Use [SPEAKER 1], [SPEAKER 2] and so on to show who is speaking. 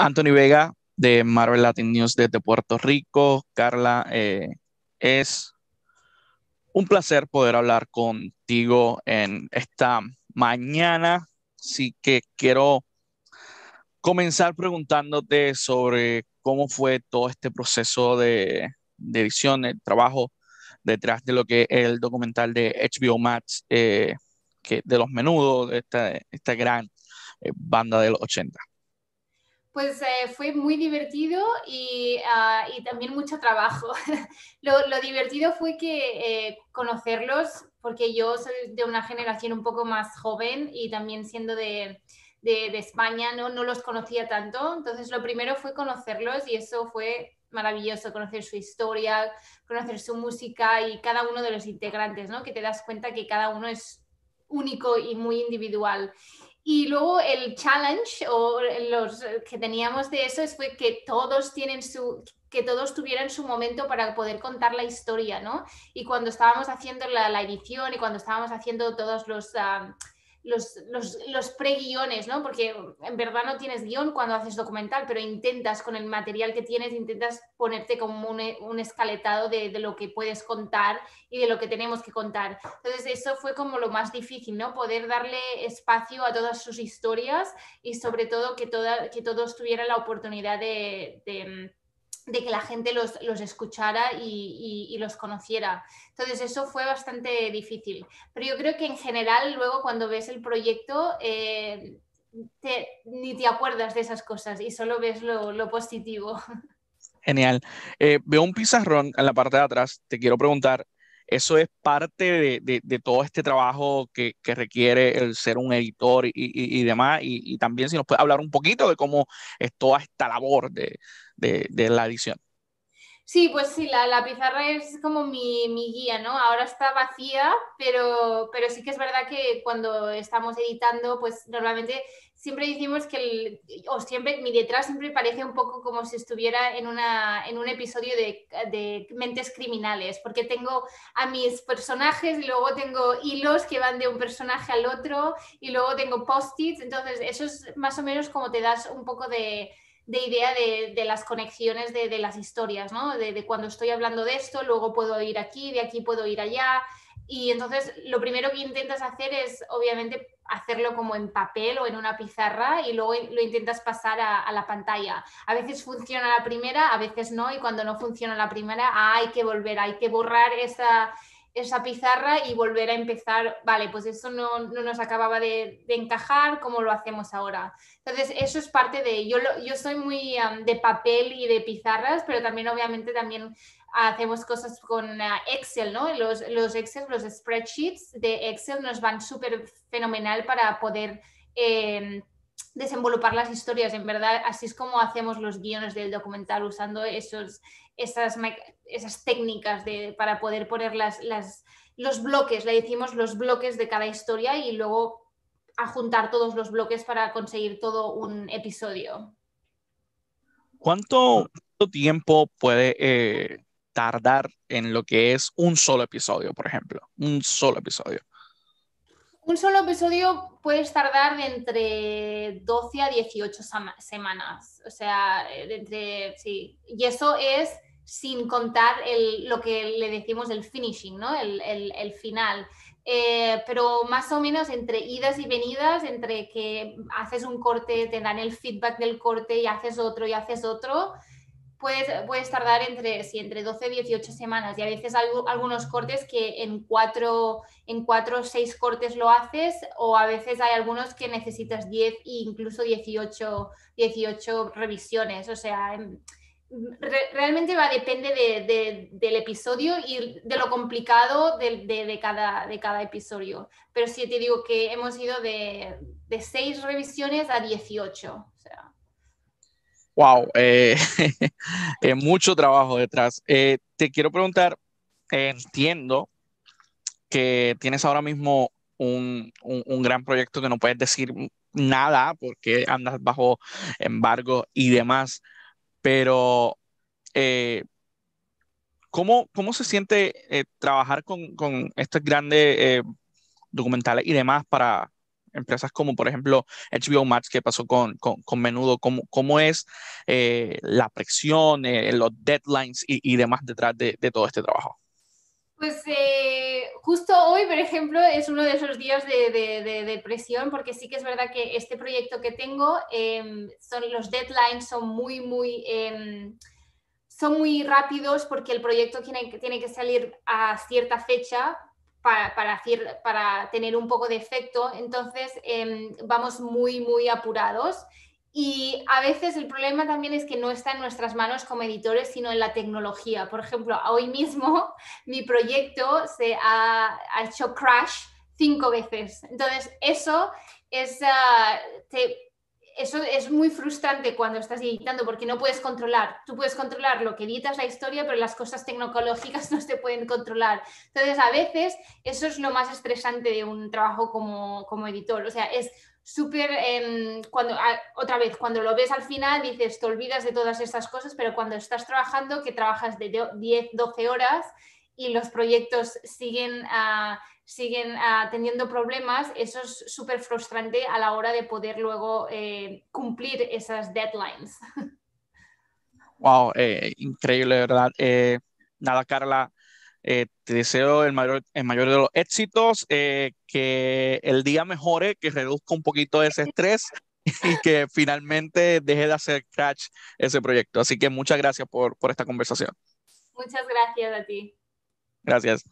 [SPEAKER 1] Anthony Vega de Marvel Latin News desde Puerto Rico. Carla, es un placer poder hablar contigo en esta mañana. Así que quiero comenzar preguntándote sobre cómo fue todo este proceso de edición, el trabajo detrás de lo que es el documental de HBO Max, de los Menudos, de esta gran banda de los 80.
[SPEAKER 2] Pues fue muy divertido y también mucho trabajo. Lo divertido fue que conocerlos, porque yo soy de una generación un poco más joven y también siendo de España no los conocía tanto. Entonces lo primero fue conocerlos y eso fue maravilloso, conocer su historia, conocer su música y cada uno de los integrantes, ¿no? Que te das cuenta que cada uno es único y muy individual. Y luego el challenge o los que teníamos de eso fue que todos que todos tuvieran su momento para poder contar la historia, ¿no? Y cuando estábamos haciendo la edición y cuando estábamos haciendo todos los pre-guiones, ¿no? Porque en verdad no tienes guión cuando haces documental, pero intentas con el material que tienes, intentas ponerte como un escaletado de lo que puedes contar y de lo que tenemos que contar. Entonces eso fue como lo más difícil, ¿no? Poder darle espacio a todas sus historias y sobre todo que todos tuvieran la oportunidad de que la gente los escuchara y los conociera. Entonces eso fue bastante difícil. Pero yo creo que en general luego cuando ves el proyecto ni te acuerdas de esas cosas y solo ves lo positivo.
[SPEAKER 1] Genial. Veo un pizarrón en la parte de atrás. Te quiero preguntar, ¿eso es parte de todo este trabajo que requiere el ser un editor y demás? Y también si nos puedes hablar un poquito de cómo es toda esta labor de la edición.
[SPEAKER 2] Sí, pues sí, la pizarra es como mi guía, ¿no? Ahora está vacía, pero sí que es verdad que cuando estamos editando, pues normalmente siempre decimos o siempre, mi detrás siempre parece un poco como si estuviera en un episodio de Mentes Criminales, porque tengo a mis personajes y luego tengo hilos que van de un personaje al otro y luego tengo post-its, entonces eso es más o menos como te das un poco de idea de las conexiones de las historias, ¿no? De cuando estoy hablando de esto, luego puedo ir aquí, de aquí puedo ir allá. Y entonces lo primero que intentas hacer es, obviamente, hacerlo como en papel o en una pizarra y luego lo intentas pasar a la pantalla. A veces funciona la primera, a veces no, y cuando no funciona la primera, hay que volver, hay que borrar esa pizarra y volver a empezar, vale, pues eso no nos acababa de encajar, ¿cómo lo hacemos ahora? Entonces, eso es parte yo soy muy de papel y de pizarras, pero también obviamente también hacemos cosas con Excel, ¿no? Los Excel, los spreadsheets de Excel nos van súper fenomenal para poder desenvolupar las historias. En verdad, así es como hacemos los guiones del documental, usando esas técnicas para poder poner los bloques, le decimos los bloques de cada historia y luego a juntar todos los bloques para conseguir todo un episodio.
[SPEAKER 1] ¿Cuánto tiempo puede tardar en lo que es un solo episodio, por ejemplo? Un solo episodio.
[SPEAKER 2] Un solo episodio puedes tardar de entre 12 a 18 semanas. O sea, sí. Y eso es sin contar lo que le decimos el finishing, ¿no? El final. Pero más o menos entre idas y venidas, entre que haces un corte, te dan el feedback del corte y haces otro, puedes tardar entre 12 y 18 semanas y a veces hay algunos cortes que en cuatro o 6 cortes lo haces o a veces hay algunos que necesitas 10 e incluso 18 revisiones. O sea, realmente depende del episodio y de lo complicado de cada episodio. Pero sí te digo que hemos ido de 6 revisiones a 18. O sea.
[SPEAKER 1] Wow, mucho trabajo detrás. Te quiero preguntar, entiendo que tienes ahora mismo un gran proyecto que no puedes decir nada porque andas bajo embargo y demás, pero ¿cómo se siente trabajar con estos grandes documentales y demás empresas como por ejemplo HBO Max, que pasó con Menudo, cómo es la presión, los deadlines y demás detrás de todo este trabajo.
[SPEAKER 2] Pues justo hoy, por ejemplo, es uno de esos días de presión, porque sí que es verdad que este proyecto que tengo, los deadlines son muy rápidos, porque el proyecto tiene que salir a cierta fecha para tener un poco de efecto. Entonces vamos muy apurados. Y a veces el problema también es que no está en nuestras manos como editores, sino en la tecnología. Por ejemplo, hoy mismo mi proyecto se ha hecho crash 5 veces. Entonces, eso es muy frustrante cuando estás editando, porque no puedes controlar. Tú puedes controlar lo que editas, la historia, pero las cosas tecnológicas no se pueden controlar. Entonces, a veces eso es lo más estresante de un trabajo como editor. O sea, es súper, otra vez, cuando lo ves al final dices, te olvidas de todas estas cosas, pero cuando estás trabajando, que trabajas de 10, 12 horas y los proyectos siguen teniendo problemas, eso es súper frustrante a la hora de poder luego cumplir esas deadlines.
[SPEAKER 1] Wow, increíble, ¿verdad? Nada, Carla, te deseo el mayor de los éxitos, que el día mejore, que reduzca un poquito ese estrés y que finalmente deje de hacer crash ese proyecto. Así que muchas gracias por esta conversación.
[SPEAKER 2] Muchas gracias a ti.
[SPEAKER 1] Gracias.